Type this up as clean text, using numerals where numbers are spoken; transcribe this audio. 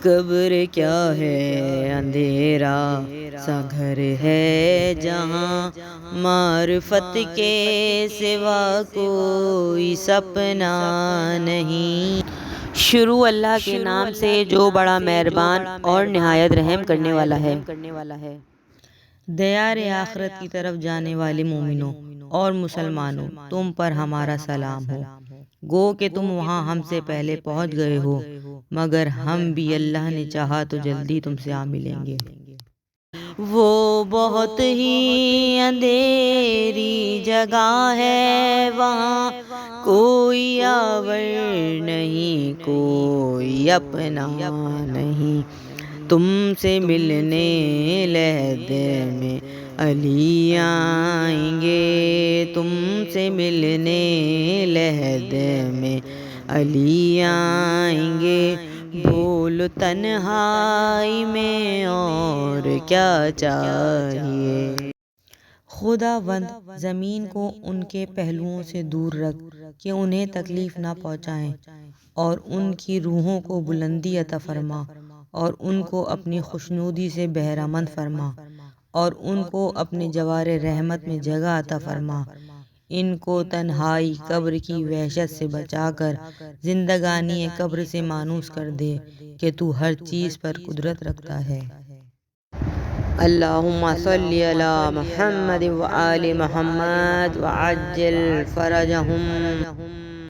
قبر کیا ہے اندھیرا سا گھر ہے جہاں معرفت کے سوا کوئی سپنا نہیں۔ شروع اللہ کے نام سے جو بڑا مہربان اور نہایت رحم کرنے والا ہے۔ دیار آخرت کی طرف جانے والے مومنوں اور مسلمانوں، تم پر ہمارا سلام ہو۔ گو کہ تم وہاں ہم سے پہلے پہنچ گئے ہو، مگر ہم بھی اللہ نے چاہا تو جلدی تم سے آ ملیں گے۔ وہ بہت ہی اندھیری جگہ ہے، وہاں کوئی یاور نہیں، کوئی اپنا نہیں۔ تم سے ملنے لحد میں علی آئیں گے، تم سے ملنے لحد میں علی آئیں گے۔ بھول تنہائی میں اور کیا چاہیے۔ خداوند زمین کو ان کے پہلوؤں سے دور رکھ کہ انہیں تکلیف نہ پہنچائیں، اور ان کی روحوں کو بلندی عطا فرما، اور ان کو اپنی خوشنودی سے بہرہ مند فرما، اور ان کو اپنے جوار رحمت میں جگہ عطا فرما۔ ان کو تنہائی قبر کی وحشت سے بچا کر زندگانی قبر سے مانوس کر دے کہ تو ہر چیز پر قدرت رکھتا ہے۔ اللہم صلی علی محمد وآل محمد وعجل فرجہم۔